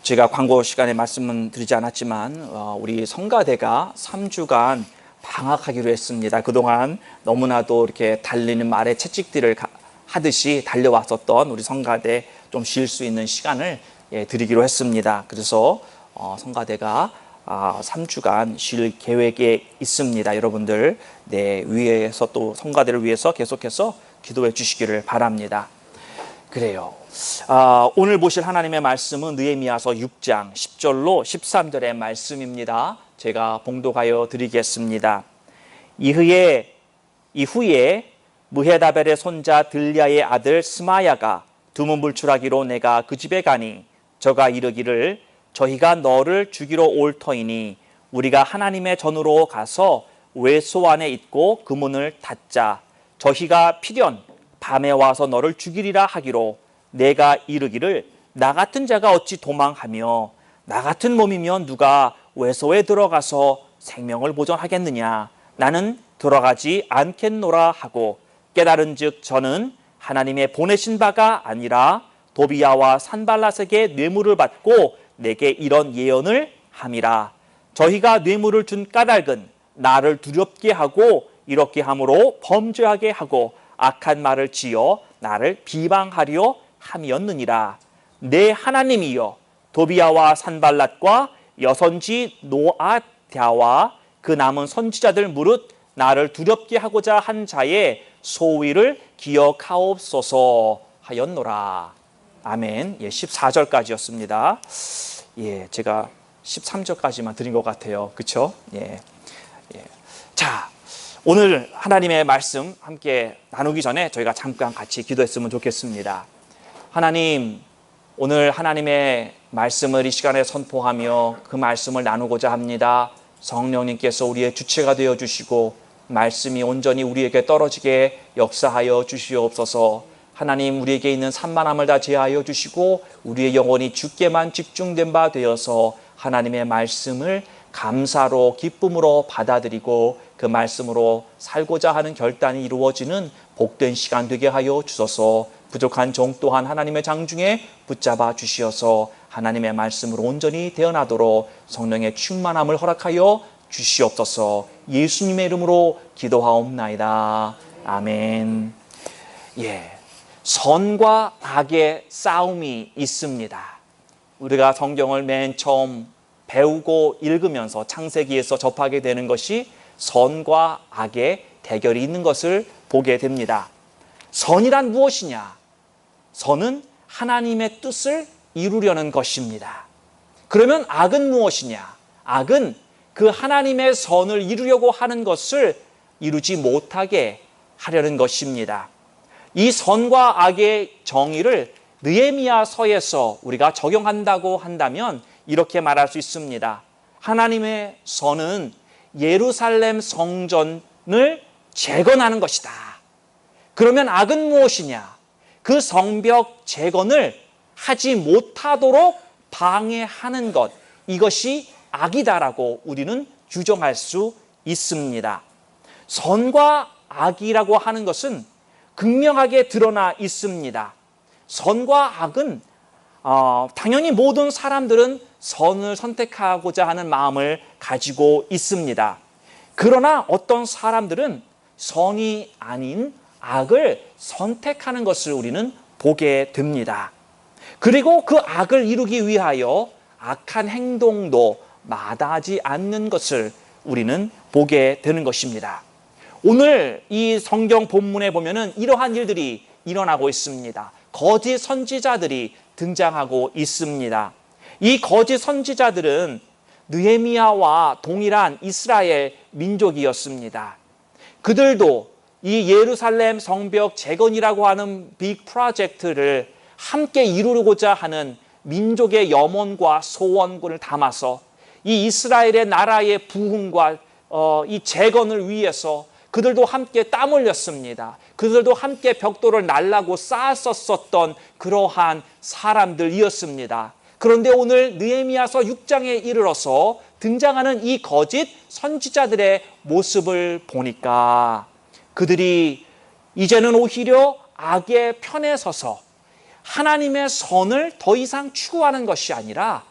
제가 광고 시간에 말씀은 드리지 않았지만 우리 성가대가 3주간 방학하기로 했습니다. 그동안 너무나도 이렇게 달리는 말에 채찍질을 하듯이 달려왔었던 우리 성가대 좀 쉴 수 있는 시간을 드리기로 했습니다. 그래서 성가대가 3주간 쉴 계획에 있습니다. 여러분들 위에서 또 성가대를 위해서 계속해서 기도해 주시기를 바랍니다. 그래요. 오늘 보실 하나님의 말씀은 느헤미야서 6장 10절로 13절의 말씀입니다. 제가 봉독하여 드리겠습니다. 이후에 무헤다벨의 손자 들랴의 아들 스마야가 두문불출하기로 내가 그 집에 가니 저가 이르기를 저희가 너를 죽이러 올 터이니 우리가 하나님의 전으로 가서 외소 안에 있고 그 문을 닫자. 저희가 필연 밤에 와서 너를 죽이리라 하기로 내가 이르기를 나 같은 자가 어찌 도망하며 나 같은 몸이면 누가 외소에 들어가서 생명을 보존하겠느냐. 나는 들어가지 않겠노라 하고 깨달은즉 저는 하나님의 보내신 바가 아니라 도비야와 산발랏에게 뇌물을 받고 내게 이런 예언을 함이라. 저희가 뇌물을 준 까닭은 나를 두렵게 하고 이렇게 함으로 범죄하게 하고 악한 말을 지어 나를 비방하려 함이었느니라. 내 하나님이여 도비야와 산발랏과 여선지 노아드야와 그 남은 선지자들 무릇 나를 두렵게 하고자 한 자의 소위를 기억하옵소서 하였노라. 아멘. 14절까지였습니다. 제가 13절까지만 드린 것 같아요. 그렇죠? 자, 오늘 하나님의 말씀 함께 나누기 전에 저희가 잠깐 같이 기도했으면 좋겠습니다. 하나님, 오늘 하나님의 말씀을 이 시간에 선포하며 그 말씀을 나누고자 합니다. 성령님께서 우리의 주체가 되어주시고 말씀이 온전히 우리에게 떨어지게 역사하여 주시옵소서. 하나님, 우리에게 있는 산만함을 다 제하여 주시고 우리의 영혼이 주께만 집중된 바 되어서 하나님의 말씀을 감사로 기쁨으로 받아들이고 그 말씀으로 살고자 하는 결단이 이루어지는 복된 시간 되게 하여 주소서. 부족한 종 또한 하나님의 장중에 붙잡아 주시어서 하나님의 말씀으로 온전히 태어나도록 성령의 충만함을 허락하여 주시옵소서. 예수님의 이름으로 기도하옵나이다. 아멘. 선과 악의 싸움이 있습니다. 우리가 성경을 맨 처음 배우고 읽으면서 창세기에서 접하게 되는 것이 선과 악의 대결이 있는 것을 보게 됩니다. 선이란 무엇이냐? 선은 하나님의 뜻을 이루려는 것입니다. 그러면 악은 무엇이냐? 악은 그 하나님의 선을 이루려고 하는 것을 이루지 못하게 하려는 것입니다. 이 선과 악의 정의를 느헤미야서에서 우리가 적용한다고 한다면 이렇게 말할 수 있습니다. 하나님의 선은 예루살렘 성전을 재건하는 것이다. 그러면 악은 무엇이냐? 그 성벽 재건을 하지 못하도록 방해하는 것, 이것이 악이다라고 우리는 규정할 수 있습니다. 선과 악이라고 하는 것은 극명하게 드러나 있습니다. 선과 악은 당연히 모든 사람들은 선을 선택하고자 하는 마음을 가지고 있습니다. 그러나 어떤 사람들은 선이 아닌 악을 선택하는 것을 우리는 보게 됩니다. 그리고 그 악을 이루기 위하여 악한 행동도 마다하지 않는 것을 우리는 보게 되는 것입니다. 오늘 이 성경 본문에 보면은 이러한 일들이 일어나고 있습니다. 거짓 선지자들이 등장하고 있습니다. 이 거짓 선지자들은 느헤미야와 동일한 이스라엘 민족이었습니다. 그들도 이 예루살렘 성벽 재건이라고 하는 빅 프로젝트를 함께 이루고자 하는 민족의 염원과 소원을 담아서 이 이스라엘의 나라의 부흥과 이 재건을 위해서 그들도 함께 땀 흘렸습니다. 그들도 함께 벽돌을 날라고 쌓았었던 그러한 사람들이었습니다. 그런데 오늘 느헤미야서 6장에 이르러서 등장하는 이 거짓 선지자들의 모습을 보니까 그들이 이제는 오히려 악의 편에 서서 하나님의 선을 더 이상 추구하는 것이 아니라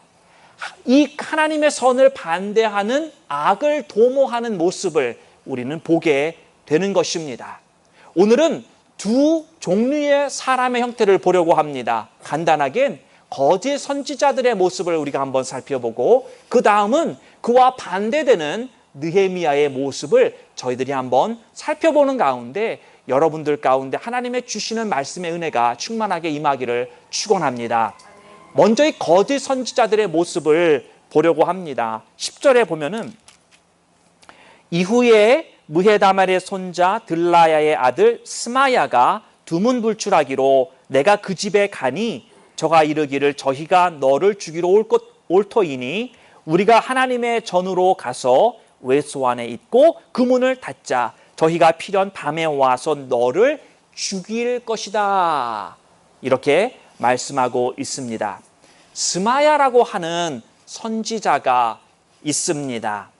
이 하나님의 선을 반대하는 악을 도모하는 모습을 우리는 보게 되는 것입니다. 오늘은 두 종류의 사람의 형태를 보려고 합니다. 간단하게 거짓 선지자들의 모습을 우리가 한번 살펴보고, 그 다음은 그와 반대되는 느헤미야의 모습을 저희들이 한번 살펴보는 가운데 여러분들 가운데 하나님의 주시는 말씀의 은혜가 충만하게 임하기를 축원합니다. 먼저 이 거짓 선지자들의 모습을 보려고 합니다. 10절에 보면은 이후에 무헤다말의 손자 들라야의 아들 스마야가 두문불출하기로 내가 그 집에 가니 저가 이르기를 저희가 너를 죽이러 올 터이니 우리가 하나님의 전으로 가서 외소 안에 있고 그 문을 닫자. 저희가 필연 밤에 와서 너를 죽일 것이다. 이렇게 말씀하고 있습니다. 스마야라고 하는 선지자가 있습니다.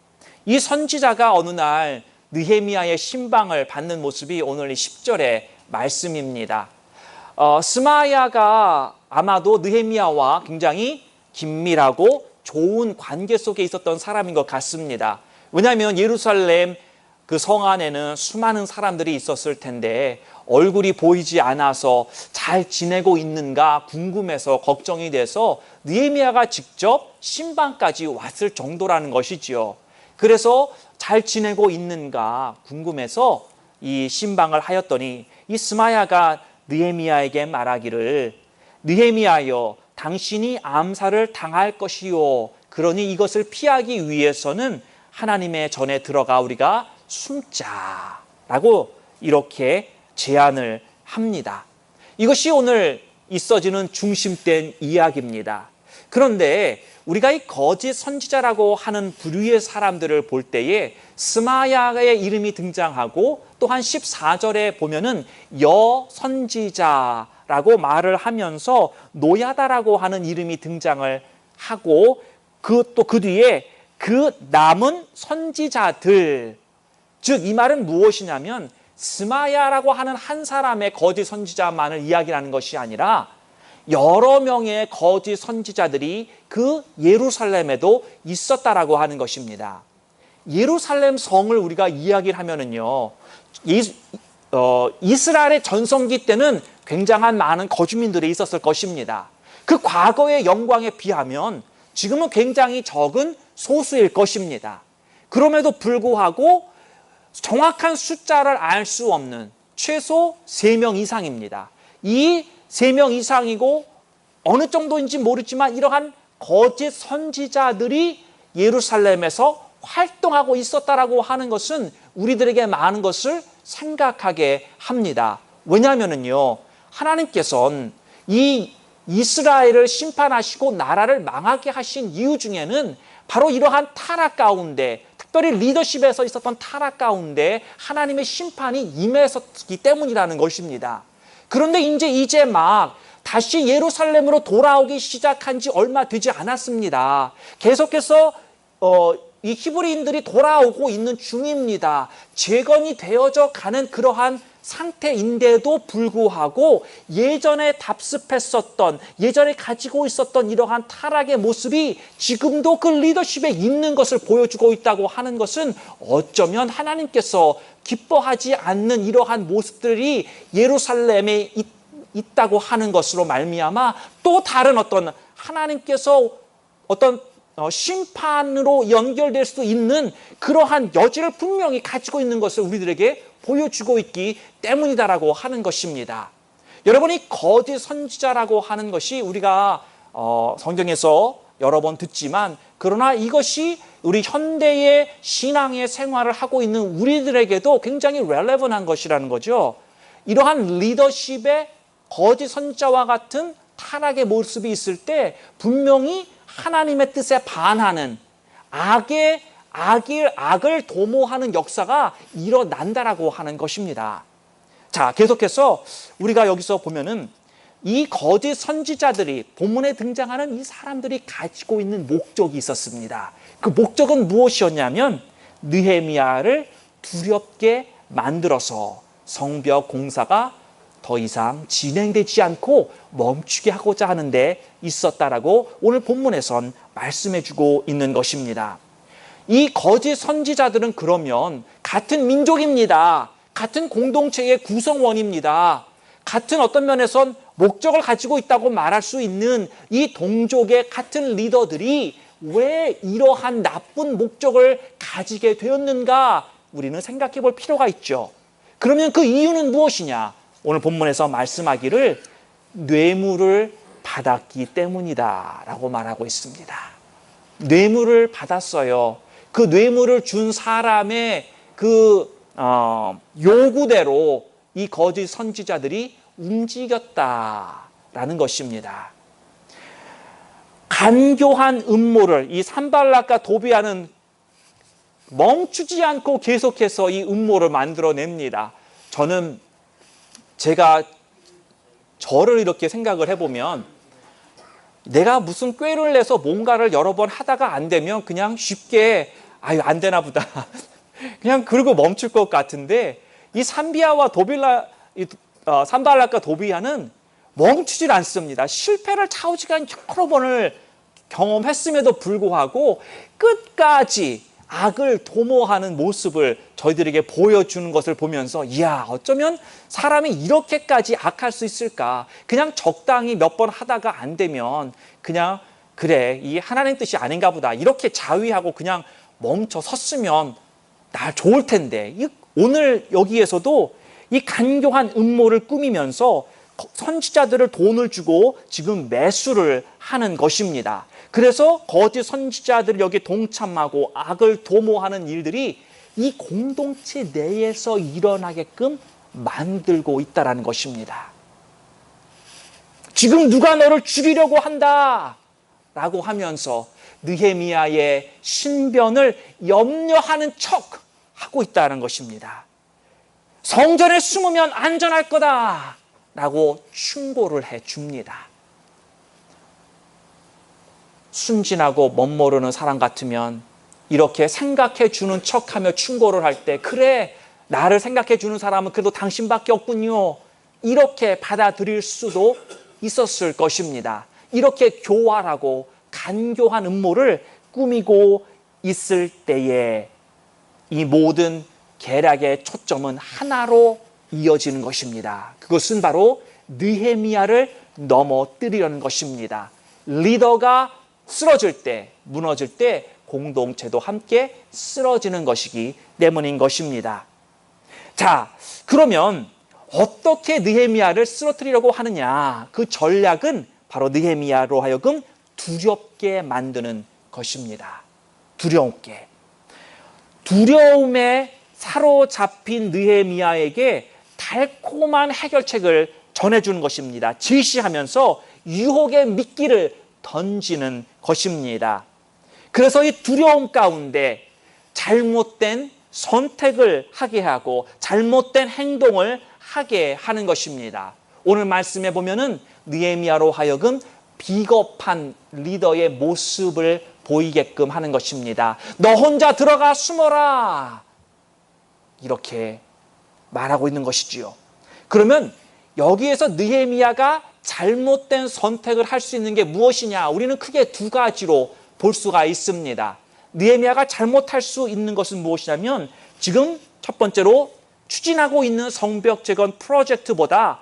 이 선지자가 어느 날 느헤미야의 신방을 받는 모습이 오늘 10절의 말씀입니다. 스마야가 아마도 느헤미야와 굉장히 긴밀하고 좋은 관계 속에 있었던 사람인 것 같습니다. 왜냐하면 예루살렘 그 성 안에는 수많은 사람들이 있었을 텐데 얼굴이 보이지 않아서 잘 지내고 있는가 궁금해서 걱정이 돼서 느헤미야가 직접 신방까지 왔을 정도라는 것이지요. 그래서 잘 지내고 있는가 궁금해서 이 신방을 하였더니 이 스마야가 느헤미야에게 말하기를 느헤미야여 당신이 암살을 당할 것이요 그러니 이것을 피하기 위해서는 하나님의 전에 들어가 우리가 숨자라고 이렇게 제안을 합니다. 이것이 오늘 있어지는 중심된 이야기입니다. 그런데 우리가 이 거짓 선지자라고 하는 부류의 사람들을 볼 때에 스마야의 이름이 등장하고 또한 14절에 보면은 여선지자라고 말을 하면서 노야다라고 하는 이름이 등장을 하고 그 뒤에 그 남은 선지자들, 즉 이 말은 무엇이냐면 스마야라고 하는 한 사람의 거짓 선지자만을 이야기하는 것이 아니라 여러 명의 거짓 선지자들이 그 예루살렘에도 있었다라고 하는 것입니다. 예루살렘 성을 우리가 이야기를 하면은요, 이스라엘의 전성기 때는 굉장한 많은 거주민들이 있었을 것입니다. 그 과거의 영광에 비하면 지금은 굉장히 적은 소수일 것입니다. 그럼에도 불구하고 정확한 숫자를 알 수 없는 최소 3명 이상입니다. 이 3명 이상이고 어느 정도인지 모르지만 이러한 거짓 선지자들이 예루살렘에서 활동하고 있었다라고 하는 것은 우리들에게 많은 것을 생각하게 합니다. 왜냐하면요, 하나님께서는 이 이스라엘을 심판하시고 나라를 망하게 하신 이유 중에는 바로 이러한 타락 가운데, 특별히 리더십에서 있었던 타락 가운데 하나님의 심판이 임했었기 때문이라는 것입니다. 그런데 이제 막 다시 예루살렘으로 돌아오기 시작한 지 얼마 되지 않았습니다. 계속해서 이 히브리인들이 돌아오고 있는 중입니다. 재건이 되어져 가는 그러한 상태인데도 불구하고 예전에 답습했었던, 예전에 가지고 있었던 이러한 타락의 모습이 지금도 그 리더십에 있는 것을 보여주고 있다고 하는 것은 어쩌면 하나님께서 기뻐하지 않는 이러한 모습들이 예루살렘에 있다고 하는 것으로 말미암아 또 다른 어떤 하나님께서 어떤 심판으로 연결될 수 있는 그러한 여지를 분명히 가지고 있는 것을 우리들에게 보여주고 있기 때문이다라고 하는 것입니다. 여러분이 거짓 선지자라고 하는 것이 우리가 성경에서 여러 번 듣지만, 그러나 이것이 우리 현대의 신앙의 생활을 하고 있는 우리들에게도 굉장히 렐레번한 것이라는 거죠. 이러한 리더십의 거짓 선지자와 같은 타락의 모습이 있을 때 분명히 하나님의 뜻에 반하는 악을 도모하는 역사가 일어난다라고 하는 것입니다. 자, 계속해서 우리가 여기서 보면은 이 거짓 선지자들이, 본문에 등장하는 이 사람들이 가지고 있는 목적이 있었습니다. 그 목적은 무엇이었냐면 느헤미야를 두렵게 만들어서 성벽 공사가 더 이상 진행되지 않고 멈추게 하고자 하는 데 있었다라고 오늘 본문에선 말씀해 주고 있는 것입니다. 이 거짓 선지자들은 그러면 같은 민족입니다. 같은 공동체의 구성원입니다. 같은 어떤 면에선 목적을 가지고 있다고 말할 수 있는 이 동족의 같은 리더들이 왜 이러한 나쁜 목적을 가지게 되었는가 우리는 생각해 볼 필요가 있죠. 그러면 그 이유는 무엇이냐? 오늘 본문에서 말씀하기를 뇌물을 받았기 때문이다 라고 말하고 있습니다. 뇌물을 받았어요. 그 뇌물을 준 사람의 그 요구대로 이 거짓 선지자들이 움직였다라는 것입니다. 간교한 음모를 이 산발락과 도비아는 멈추지 않고 계속해서 이 음모를 만들어냅니다. 저는 제가 저를 이렇게 생각을 해보면 내가 무슨 꾀를 내서 뭔가를 여러 번 하다가 안 되면 그냥 쉽게 아유 안 되나 보다 그냥 그러고 멈출 것 같은데 이 산발락과 도비아는 멈추질 않습니다. 실패를 차오지간 여러 번을 경험했음에도 불구하고 끝까지 악을 도모하는 모습을 저희들에게 보여주는 것을 보면서 이야 어쩌면 사람이 이렇게까지 악할 수 있을까. 그냥 적당히 몇 번 하다가 안 되면 그냥 그래 이 하나님 뜻이 아닌가 보다 이렇게 자위하고 그냥 멈춰 섰으면 나 좋을 텐데 오늘 여기에서도 이 간교한 음모를 꾸미면서 선지자들을 돈을 주고 지금 매수를 하는 것입니다. 그래서 거짓 선지자들을 여기 동참하고 악을 도모하는 일들이 이 공동체 내에서 일어나게끔 만들고 있다는 것입니다. 지금 누가 너를 죽이려고 한다 라고 하면서 느헤미야의 신변을 염려하는 척 하고 있다는 것입니다. 성전에 숨으면 안전할 거다 라고 충고를 해줍니다. 순진하고 멋모르는 사람 같으면 이렇게 생각해 주는 척하며 충고를 할 때 그래 나를 생각해 주는 사람은 그래도 당신밖에 없군요 이렇게 받아들일 수도 있었을 것입니다. 이렇게 교활하고 간교한 음모를 꾸미고 있을 때에 이 모든 계략의 초점은 하나로 이어지는 것입니다. 그것은 바로 느헤미야를 넘어뜨리려는 것입니다. 리더가 쓰러질 때, 무너질 때 공동체도 함께 쓰러지는 것이기 때문인 것입니다. 자, 그러면 어떻게 느헤미야를 쓰러뜨리려고 하느냐? 그 전략은 바로 느헤미야로 하여금 두렵게 만드는 것입니다. 두렵게. 두려움에 사로잡힌 느헤미야에게 달콤한 해결책을 전해주는 것입니다. 지시하면서 유혹의 미끼를 던지는 것입니다. 그래서 이 두려움 가운데 잘못된 선택을 하게 하고 잘못된 행동을 하게 하는 것입니다. 오늘 말씀에 보면은 느헤미야로 하여금 비겁한 리더의 모습을 보이게끔 하는 것입니다. 너 혼자 들어가 숨어라 이렇게 말하고 있는 것이지요. 그러면 여기에서 느헤미야가 잘못된 선택을 할 수 있는 게 무엇이냐? 우리는 크게 두 가지로 볼 수가 있습니다. 느헤미야가 잘못할 수 있는 것은 무엇이냐면 지금 첫 번째로 추진하고 있는 성벽 재건 프로젝트보다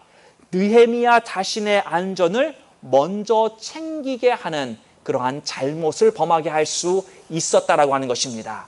느헤미야 자신의 안전을 먼저 챙기게 하는 그러한 잘못을 범하게 할 수 있었다라고 하는 것입니다.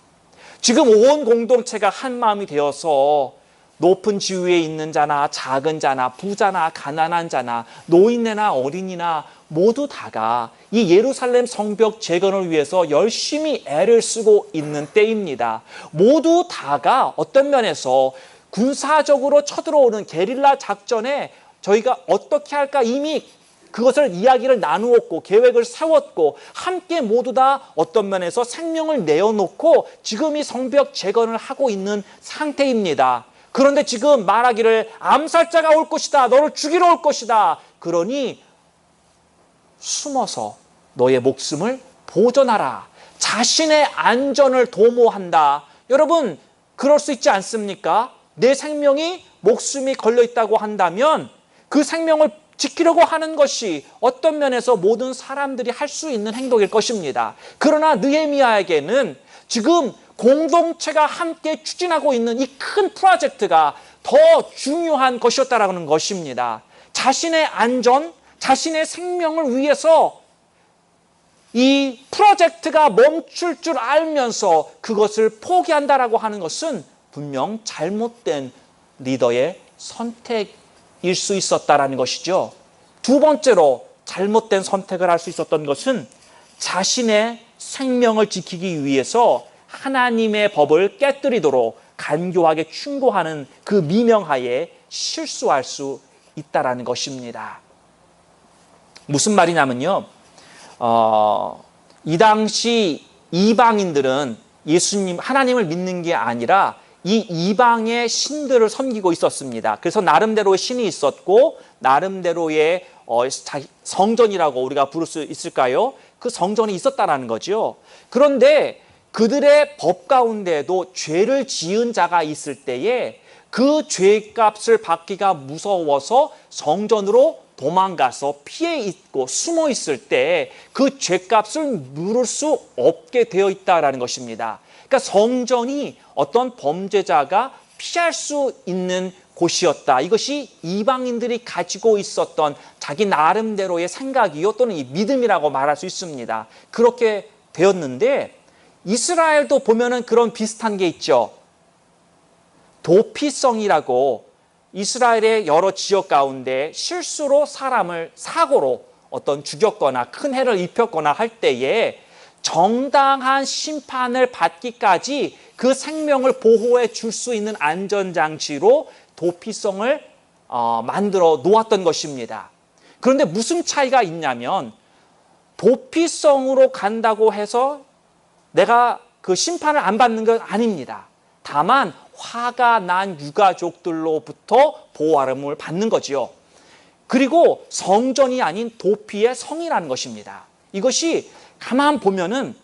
지금 온 공동체가 한 마음이 되어서 높은 지위에 있는 자나 작은 자나 부자나 가난한 자나 노인네나 어린이나 모두 다가 이 예루살렘 성벽 재건을 위해서 열심히 애를 쓰고 있는 때입니다. 모두 다가 어떤 면에서 군사적으로 쳐들어오는 게릴라 작전에 저희가 어떻게 할까 이미 그것을 이야기를 나누었고 계획을 세웠고 함께 모두 다 어떤 면에서 생명을 내어놓고 지금 이 성벽 재건을 하고 있는 상태입니다. 그런데 지금 말하기를 암살자가 올 것이다. 너를 죽이러 올 것이다. 그러니 숨어서 너의 목숨을 보존하라. 자신의 안전을 도모한다. 여러분 그럴 수 있지 않습니까? 내 생명이 목숨이 걸려 있다고 한다면 그 생명을 지키려고 하는 것이 어떤 면에서 모든 사람들이 할 수 있는 행동일 것입니다. 그러나 느헤미야에게는 지금 공동체가 함께 추진하고 있는 이 큰 프로젝트가 더 중요한 것이었다라는 것입니다. 자신의 안전, 자신의 생명을 위해서 이 프로젝트가 멈출 줄 알면서 그것을 포기한다라고 하는 것은 분명 잘못된 리더의 선택일 수 있었다라는 것이죠. 두 번째로 잘못된 선택을 할 수 있었던 것은 자신의 생명을 지키기 위해서 하나님의 법을 깨뜨리도록 간교하게 충고하는 그 미명하에 실수할 수 있다라는 것입니다. 무슨 말이냐면요, 이 당시 이방인들은 예수님, 하나님을 믿는 게 아니라 이 이방의 신들을 섬기고 있었습니다. 그래서 나름대로의 신이 있었고 나름대로의 성전이라고 우리가 부를 수 있을까요? 그 성전이 있었다라는 거죠. 그런데 그들의 법 가운데도 죄를 지은 자가 있을 때에 그 죄값을 받기가 무서워서 성전으로 도망가서 피해 있고 숨어 있을 때 그 죄값을 물을 수 없게 되어 있다라는 것입니다. 그러니까 성전이 어떤 범죄자가 피할 수 있는 곳이었다. 이것이 이방인들이 가지고 있었던 자기 나름대로의 생각이요 또는 이 믿음이라고 말할 수 있습니다. 그렇게 되었는데 이스라엘도 보면은 그런 비슷한 게 있죠. 도피성이라고 이스라엘의 여러 지역 가운데 실수로 사람을 사고로 어떤 죽였거나 큰 해를 입혔거나 할 때에 정당한 심판을 받기까지 그 생명을 보호해 줄 수 있는 안전장치로 도피성을 만들어 놓았던 것입니다. 그런데 무슨 차이가 있냐면 도피성으로 간다고 해서 내가 그 심판을 안 받는 건 아닙니다. 다만 화가 난 유가족들로부터 보호함을 받는 거지요. 그리고 성전이 아닌 도피의 성이라는 것입니다. 이것이 가만 보면은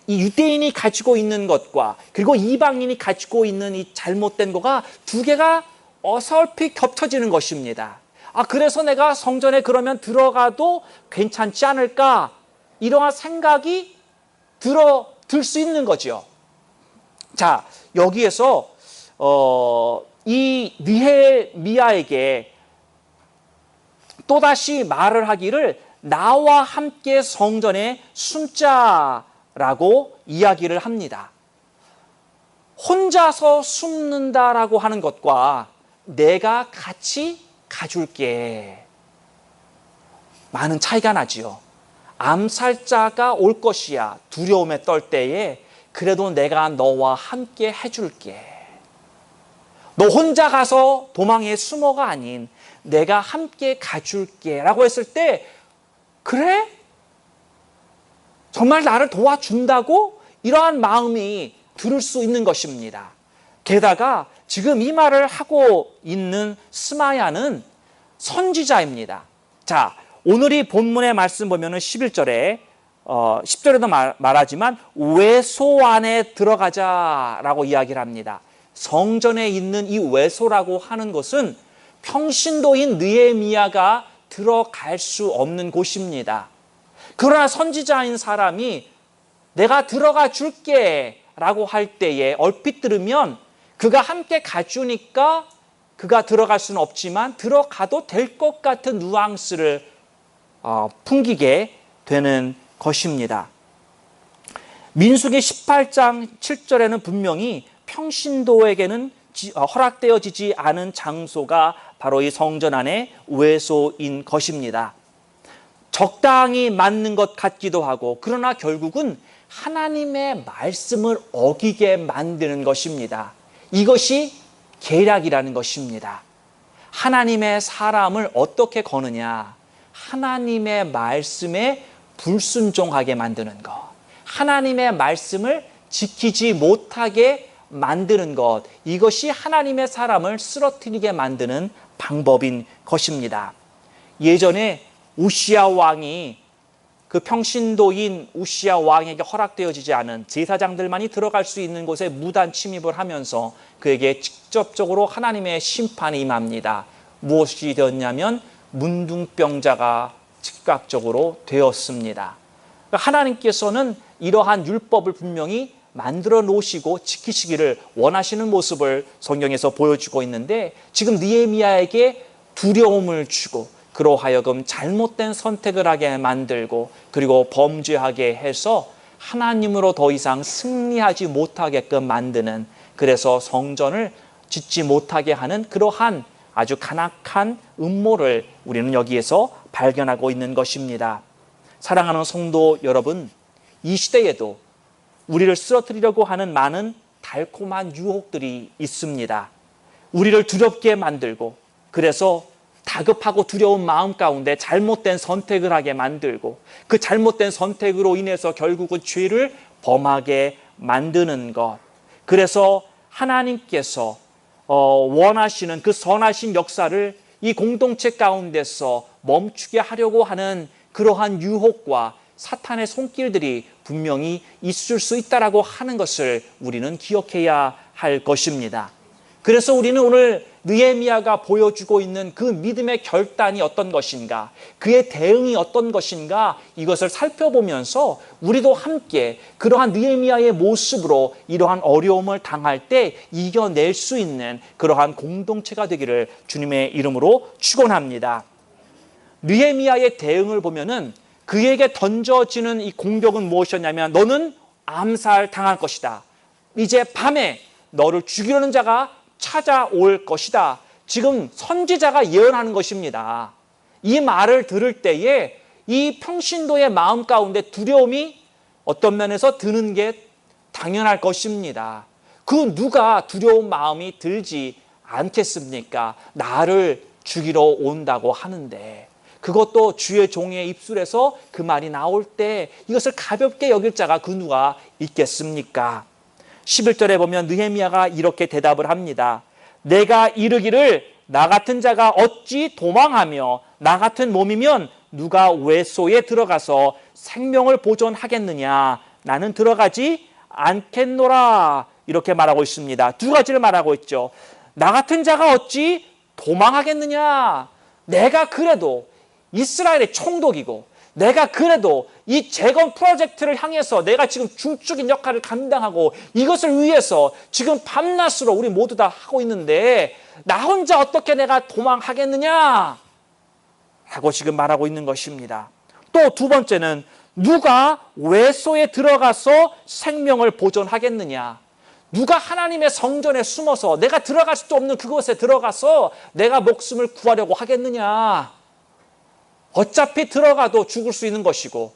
유대인이 가지고 있는 것과 그리고 이방인이 가지고 있는 이 잘못된 거가 두 개가 어설피 겹쳐지는 것입니다. 그래서 내가 성전에 그러면 들어가도 괜찮지 않을까? 이러한 생각이 들 수 있는 거죠. 자, 여기에서 이 느헤미야에게 또다시 말을 하기를 나와 함께 성전에 숨자라고 이야기를 합니다. 혼자서 숨는다라고 하는 것과 내가 같이 가줄게. 많은 차이가 나지요. 암살자가 올 것이야. 두려움에 떨 때에 그래도 내가 너와 함께 해줄게. 너 혼자 가서 도망에 숨어가 아닌 내가 함께 가줄게 라고 했을 때 그래? 정말 나를 도와준다고? 이러한 마음이 들을 수 있는 것입니다. 게다가 지금 이 말을 하고 있는 스마야는 선지자입니다. 자, 오늘 이 본문의 말씀 보면은 11절에 10절에도 말하지만 외소 안에 들어가자라고 이야기를 합니다. 성전에 있는 이 외소라고 하는 것은 평신도인 느헤미야가 들어갈 수 없는 곳입니다. 그러나 선지자인 사람이 내가 들어가 줄게 라고 할 때에 얼핏 들으면 그가 함께 가주니까 그가 들어갈 수는 없지만 들어가도 될 것 같은 뉘앙스를 풍기게 되는 것입니다. 민수기 18장 7절에는 분명히 평신도에게는 허락되어지지 않은 장소가 바로 이 성전 안에 외소인 것입니다. 적당히 맞는 것 같기도 하고 그러나 결국은 하나님의 말씀을 어기게 만드는 것입니다. 이것이 계략이라는 것입니다. 하나님의 사람을 어떻게 거느냐? 하나님의 말씀에 불순종하게 만드는 것, 하나님의 말씀을 지키지 못하게 만드는 것, 이것이 하나님의 사람을 쓰러뜨리게 만드는 방법인 것입니다. 예전에 우시야 왕이 그 평신도인 우시야 왕에게 허락되어지지 않은 제사장들만이 들어갈 수 있는 곳에 무단 침입을 하면서 그에게 직접적으로 하나님의 심판이 임합니다. 무엇이 되었냐면 문둥병자가 즉각적으로 되었습니다. 그러니까 하나님께서는 이러한 율법을 분명히 만들어 놓으시고 지키시기를 원하시는 모습을 성경에서 보여주고 있는데, 지금 느헤미야에게 두려움을 주고 그로 하여금 잘못된 선택을 하게 만들고 그리고 범죄하게 해서 하나님으로 더 이상 승리하지 못하게끔 만드는, 그래서 성전을 짓지 못하게 하는 그러한 아주 간악한 음모를 우리는 여기에서 발견하고 있는 것입니다. 사랑하는 성도 여러분, 이 시대에도 우리를 쓰러뜨리려고 하는 많은 달콤한 유혹들이 있습니다. 우리를 두렵게 만들고, 그래서 다급하고 두려운 마음 가운데 잘못된 선택을 하게 만들고, 그 잘못된 선택으로 인해서 결국은 죄를 범하게 만드는 것. 그래서 하나님께서 원하시는 그 선하신 역사를 이 공동체 가운데서 멈추게 하려고 하는 그러한 유혹과 사탄의 손길들이 분명히 있을 수 있다라고 하는 것을 우리는 기억해야 할 것입니다. 그래서 우리는 오늘 느헤미야가 보여주고 있는 그 믿음의 결단이 어떤 것인가, 그의 대응이 어떤 것인가, 이것을 살펴보면서 우리도 함께 그러한 느헤미야의 모습으로 이러한 어려움을 당할 때 이겨낼 수 있는 그러한 공동체가 되기를 주님의 이름으로 축원합니다. 느헤미야의 대응을 보면은 그에게 던져지는 이 공격은 무엇이었냐면, 너는 암살당할 것이다. 이제 밤에 너를 죽이려는 자가 찾아올 것이다. 지금 선지자가 예언하는 것입니다. 이 말을 들을 때에 이 평신도의 마음 가운데 두려움이 어떤 면에서 드는 게 당연할 것입니다. 그 누가 두려운 마음이 들지 않겠습니까? 나를 죽이러 온다고 하는데, 그것도 주의 종의 입술에서 그 말이 나올 때 이것을 가볍게 여길 자가 그 누가 있겠습니까? 11절에 보면 느헤미야가 이렇게 대답을 합니다. 내가 이르기를 나 같은 자가 어찌 도망하며 나 같은 몸이면 누가 외소에 들어가서 생명을 보존하겠느냐. 나는 들어가지 않겠노라. 이렇게 말하고 있습니다. 두 가지를 말하고 있죠. 나 같은 자가 어찌 도망하겠느냐. 내가 그래도 이스라엘의 총독이고, 내가 그래도 이 재건 프로젝트를 향해서 내가 지금 중적인 역할을 감당하고 이것을 위해서 지금 밤낮으로 우리 모두 다 하고 있는데 나 혼자 어떻게 내가 도망하겠느냐 라고 지금 말하고 있는 것입니다. 또 두 번째는 누가 외소에 들어가서 생명을 보존하겠느냐. 누가 하나님의 성전에 숨어서 내가 들어갈 수도 없는 그곳에 들어가서 내가 목숨을 구하려고 하겠느냐. 어차피 들어가도 죽을 수 있는 것이고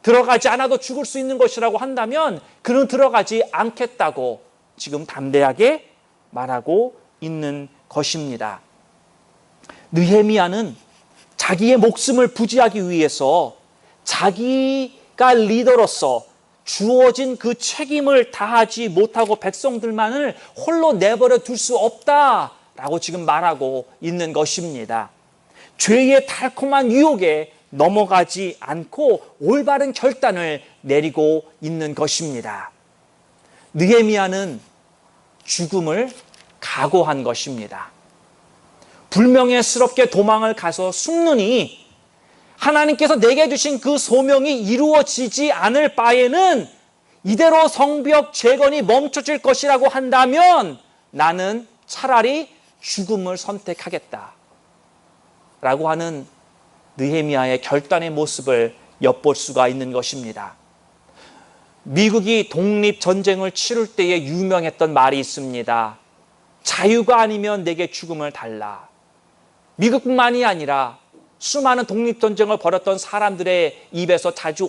들어가지 않아도 죽을 수 있는 것이라고 한다면 그는 들어가지 않겠다고 지금 담대하게 말하고 있는 것입니다. 느헤미야는 자기의 목숨을 부지하기 위해서 자기가 리더로서 주어진 그 책임을 다하지 못하고 백성들만을 홀로 내버려 둘 수 없다라고 지금 말하고 있는 것입니다. 죄의 달콤한 유혹에 넘어가지 않고 올바른 결단을 내리고 있는 것입니다. 느헤미야는 죽음을 각오한 것입니다. 불명예스럽게 도망을 가서 숨느니 하나님께서 내게 주신 그 소명이 이루어지지 않을 바에는 이대로 성벽 재건이 멈춰질 것이라고 한다면 나는 차라리 죽음을 선택하겠다 라고 하는 느헤미야의 결단의 모습을 엿볼 수가 있는 것입니다. 미국이 독립전쟁을 치를 때에 유명했던 말이 있습니다. 자유가 아니면 내게 죽음을 달라. 미국뿐만이 아니라 수많은 독립전쟁을 벌였던 사람들의 입에서 자주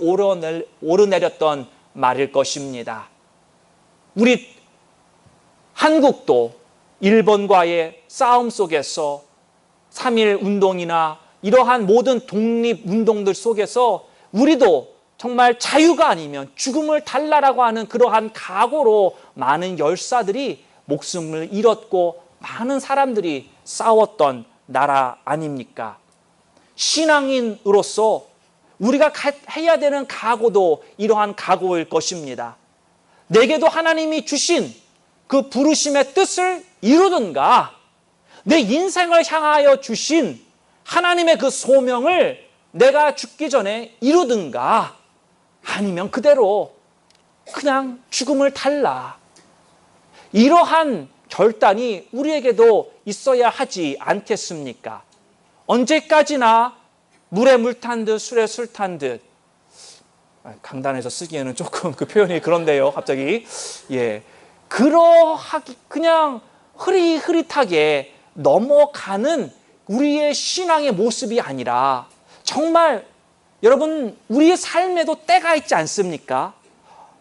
오르내렸던 말일 것입니다. 우리 한국도 일본과의 싸움 속에서 3.1 운동이나 이러한 모든 독립운동들 속에서 우리도 정말 자유가 아니면 죽음을 달라라고 하는 그러한 각오로 많은 열사들이 목숨을 잃었고 많은 사람들이 싸웠던 나라 아닙니까? 신앙인으로서 우리가 해야 되는 각오도 이러한 각오일 것입니다. 내게도 하나님이 주신 그 부르심의 뜻을 이루든가 내 인생을 향하여 주신 하나님의 그 소명을 내가 죽기 전에 이루든가 아니면 그대로 그냥 죽음을 달라. 이러한 결단이 우리에게도 있어야 하지 않겠습니까? 언제까지나 물에 물 탄 듯 술에 술 탄 듯. 강단에서 쓰기에는 조금 그 표현이 그런데요, 갑자기. 예. 그러하기, 그냥 흐릿흐릿하게 넘어가는 우리의 신앙의 모습이 아니라 정말 여러분, 우리의 삶에도 때가 있지 않습니까?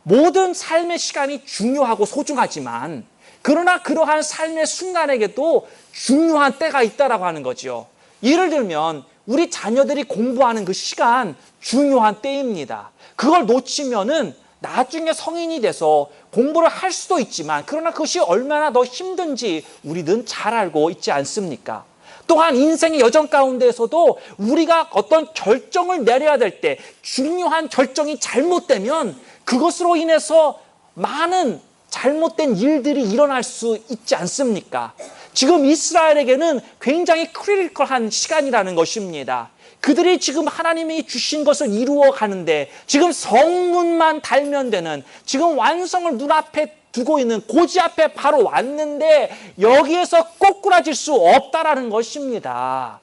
모든 삶의 시간이 중요하고 소중하지만 그러나 그러한 삶의 순간에게도 중요한 때가 있다라고 하는 거죠. 예를 들면 우리 자녀들이 공부하는 그 시간 중요한 때입니다. 그걸 놓치면은 나중에 성인이 돼서 공부를 할 수도 있지만 그러나 그것이 얼마나 더 힘든지 우리는 잘 알고 있지 않습니까? 또한 인생의 여정 가운데에서도 우리가 어떤 결정을 내려야 될 때 중요한 결정이 잘못되면 그것으로 인해서 많은 잘못된 일들이 일어날 수 있지 않습니까? 지금 이스라엘에게는 굉장히 크리티컬한 시간이라는 것입니다. 그들이 지금 하나님이 주신 것을 이루어 가는데 지금 성문만 달면 되는, 지금 완성을 눈앞에 두고 있는 고지 앞에 바로 왔는데 여기에서 꼬꾸라질 수 없다라는 것입니다.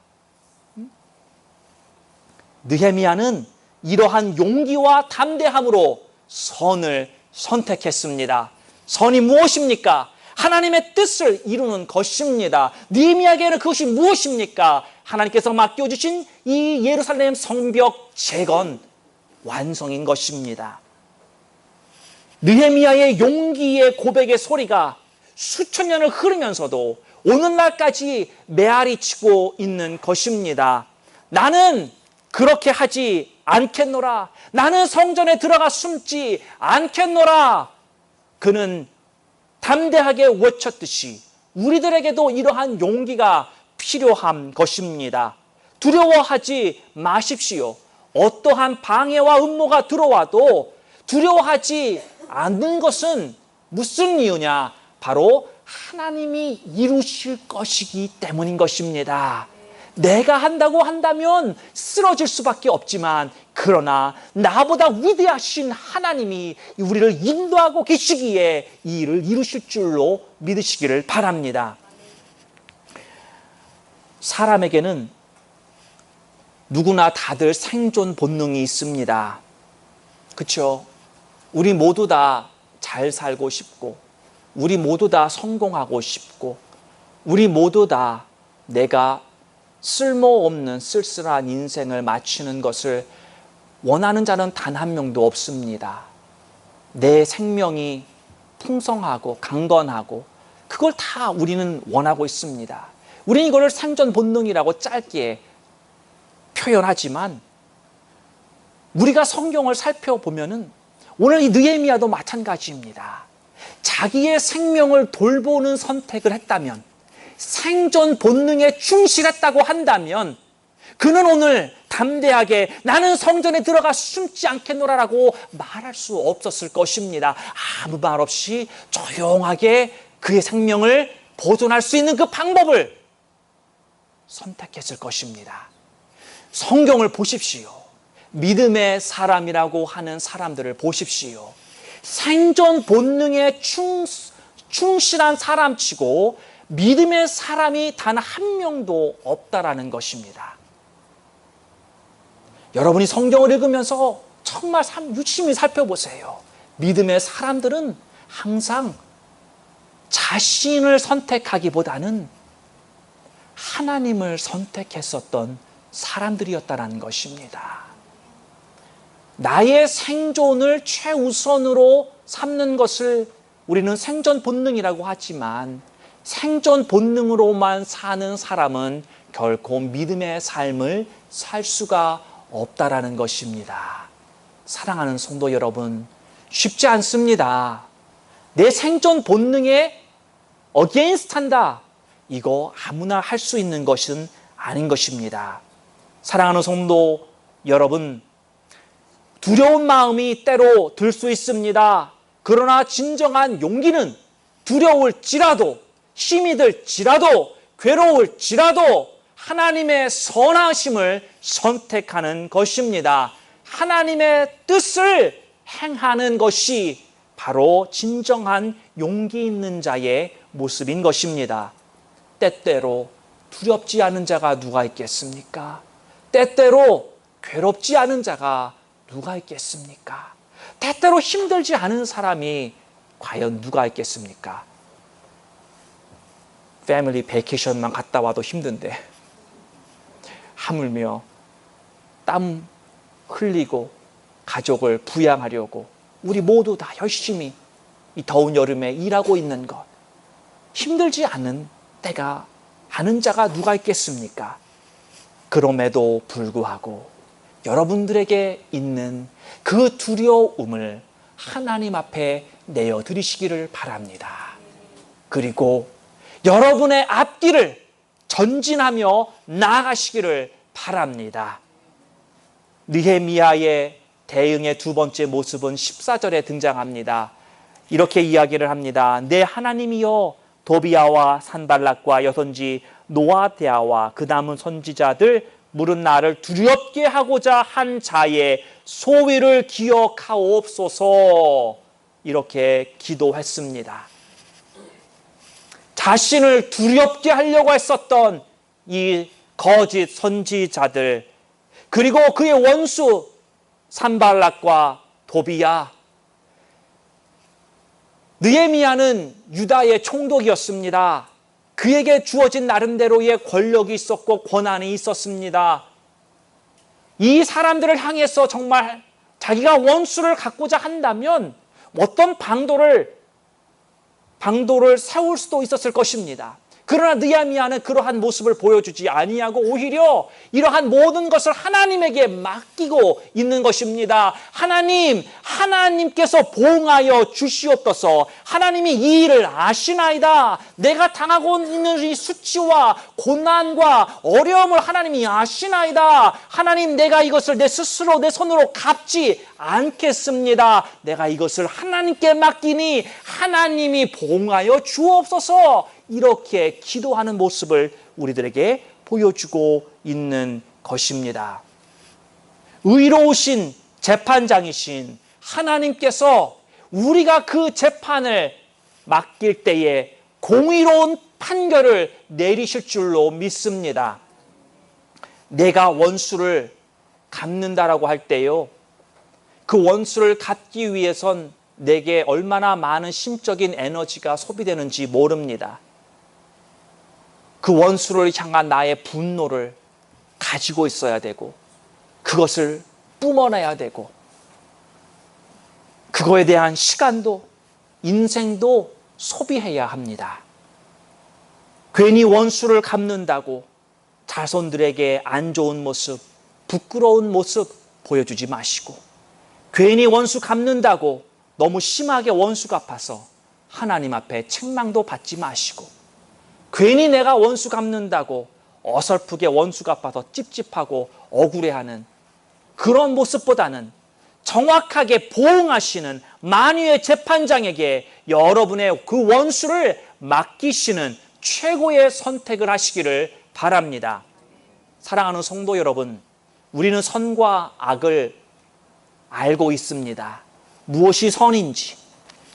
느헤미야는 이러한 용기와 담대함으로 선을 선택했습니다. 선이 무엇입니까? 하나님의 뜻을 이루는 것입니다. 느헤미야에게는 그것이 무엇입니까? 하나님께서 맡겨주신 이 예루살렘 성벽 재건 완성인 것입니다. 느헤미야의 용기의 고백의 소리가 수천 년을 흐르면서도 오늘날까지 메아리 치고 있는 것입니다. 나는 그렇게 하지 않겠노라. 나는 성전에 들어가 숨지 않겠노라. 그는 담대하게 외쳤듯이 우리들에게도 이러한 용기가 필요한 것입니다. 두려워하지 마십시오. 어떠한 방해와 음모가 들어와도 두려워하지 않는 것은 무슨 이유냐? 바로 하나님이 이루실 것이기 때문인 것입니다. 내가 한다고 한다면 쓰러질 수밖에 없지만 그러나 나보다 위대하신 하나님이 우리를 인도하고 계시기에 이 일을 이루실 줄로 믿으시기를 바랍니다. 사람에게는 누구나 다들 생존 본능이 있습니다. 그렇죠? 우리 모두 다 잘 살고 싶고 우리 모두 다 성공하고 싶고 우리 모두 다 내가 쓸모없는 쓸쓸한 인생을 마치는 것을 원하는 자는 단 한 명도 없습니다. 내 생명이 풍성하고 강건하고 그걸 다 우리는 원하고 있습니다. 우리는 이걸 생존 본능이라고 짧게 표현하지만 우리가 성경을 살펴보면은 오늘 이 느헤미야도 마찬가지입니다. 자기의 생명을 돌보는 선택을 했다면, 생존 본능에 충실했다고 한다면 그는 오늘 담대하게 나는 성전에 들어가 숨지 않겠노라라고 말할 수 없었을 것입니다. 아무 말 없이 조용하게 그의 생명을 보존할 수 있는 그 방법을 선택했을 것입니다. 성경을 보십시오. 믿음의 사람이라고 하는 사람들을 보십시오. 생존 본능에 충실한 사람치고 믿음의 사람이 단 한 명도 없다라는 것입니다. 여러분이 성경을 읽으면서 정말 유심히 살펴보세요. 믿음의 사람들은 항상 자신을 선택하기보다는 하나님을 선택했었던 사람들이었다는 것입니다. 나의 생존을 최우선으로 삼는 것을 우리는 생존 본능이라고 하지만 생존 본능으로만 사는 사람은 결코 믿음의 삶을 살 수가 없다라는 것입니다. 사랑하는 성도 여러분, 쉽지 않습니다. 내 생존 본능에 어게인스트 한다. 이거 아무나 할 수 있는 것은 아닌 것입니다. 사랑하는 성도 여러분, 두려운 마음이 때로 들 수 있습니다. 그러나 진정한 용기는 두려울지라도 힘이 들지라도 괴로울지라도 하나님의 선하심을 선택하는 것입니다. 하나님의 뜻을 행하는 것이 바로 진정한 용기 있는 자의 모습인 것입니다. 때때로 두렵지 않은 자가 누가 있겠습니까? 때때로 괴롭지 않은 자가 누가 있겠습니까? 때때로 힘들지 않은 사람이 과연 누가 있겠습니까? 패밀리 베이케이션만 갔다 와도 힘든데 하물며 땀 흘리고 가족을 부양하려고 우리 모두 다 열심히 이 더운 여름에 일하고 있는 것, 힘들지 않은 때가 아는 자가 누가 있겠습니까? 그럼에도 불구하고 여러분들에게 있는 그 두려움을 하나님 앞에 내어드리시기를 바랍니다. 그리고 여러분의 앞길을 전진하며 나아가시기를 바랍니다. 느헤미야의 대응의 두 번째 모습은 14절에 등장합니다. 이렇게 이야기를 합니다. 내 하나님이여, 도비야와 산발락과 여선지 노아데아와 그 남은 선지자들 물은 나를 두렵게 하고자 한 자의 소위를 기억하옵소서. 이렇게 기도했습니다. 자신을 두렵게 하려고 했었던 이 거짓 선지자들, 그리고 그의 원수 산발락과 도비야, 느헤미야는 유다의 총독이었습니다. 그에게 주어진 나름대로의 권력이 있었고 권한이 있었습니다. 이 사람들을 향해서 정말 자기가 원수를 갖고자 한다면 어떤 방도를 세울 수도 있었을 것입니다. 그러나 느헤미야는 그러한 모습을 보여주지 아니하고 오히려 이러한 모든 것을 하나님에게 맡기고 있는 것입니다. 하나님께서 보응하여 주시옵소서. 하나님이 이 일을 아시나이다. 내가 당하고 있는 이 수치와 고난과 어려움을 하나님이 아시나이다. 하나님, 내가 이것을 내 스스로 내 손으로 갚지 않겠습니다. 내가 이것을 하나님께 맡기니 하나님이 보응하여 주옵소서. 이렇게 기도하는 모습을 우리들에게 보여주고 있는 것입니다. 의로우신 재판장이신 하나님께서 우리가 그 재판을 맡길 때에 공의로운 판결을 내리실 줄로 믿습니다. 내가 원수를 갚는다라고 할 때요, 그 원수를 갚기 위해선 내게 얼마나 많은 심적인 에너지가 소비되는지 모릅니다. 그 원수를 향한 나의 분노를 가지고 있어야 되고, 그것을 뿜어내야 되고, 그거에 대한 시간도 인생도 소비해야 합니다. 괜히 원수를 갚는다고 자손들에게 안 좋은 모습, 부끄러운 모습 보여주지 마시고, 괜히 원수 갚는다고 너무 심하게 원수 갚아서 하나님 앞에 책망도 받지 마시고, 괜히 내가 원수 갚는다고 어설프게 원수 갚아서 찝찝하고 억울해하는 그런 모습보다는 정확하게 보응하시는 만유의 재판장에게 여러분의 그 원수를 맡기시는 최고의 선택을 하시기를 바랍니다. 사랑하는 성도 여러분, 우리는 선과 악을 알고 있습니다. 무엇이 선인지,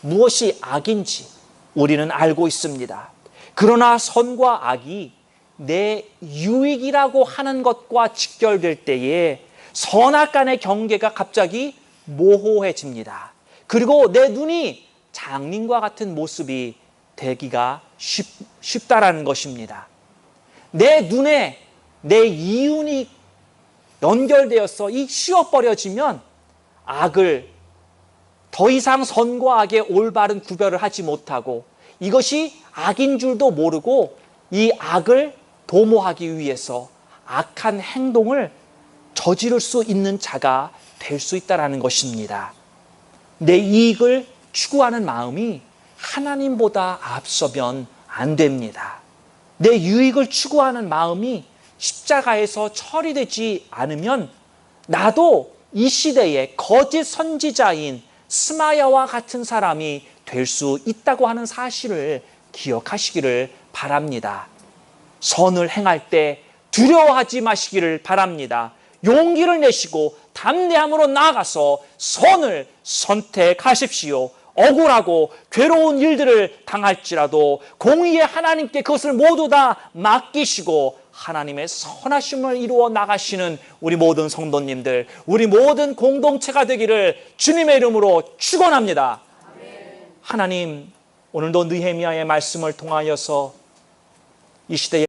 무엇이 악인지 우리는 알고 있습니다. 그러나 선과 악이 내 유익이라고 하는 것과 직결될 때에 선악 간의 경계가 갑자기 모호해집니다. 그리고 내 눈이 장님과 같은 모습이 되기가 쉽다라는 것입니다. 내 눈에 내 이윤이 연결되어서 씌워버려지면 악을 더 이상 선과 악의 올바른 구별을 하지 못하고 이것이 악인 줄도 모르고 이 악을 도모하기 위해서 악한 행동을 저지를 수 있는 자가 될 수 있다는 것입니다. 내 이익을 추구하는 마음이 하나님보다 앞서면 안 됩니다. 내 유익을 추구하는 마음이 십자가에서 처리되지 않으면 나도 이 시대의 거짓 선지자인 스마야와 같은 사람이 될 수 있다고 하는 사실을 기억하시기를 바랍니다. 선을 행할 때 두려워하지 마시기를 바랍니다. 용기를 내시고 담대함으로 나아가서 선을 선택하십시오. 억울하고 괴로운 일들을 당할지라도 공의의 하나님께 그것을 모두 다 맡기시고 하나님의 선하심을 이루어 나가시는 우리 모든 성도님들, 우리 모든 공동체가 되기를 주님의 이름으로 축원합니다. 하나님, 오늘도 느헤미야의 말씀을 통하여서 이 시대에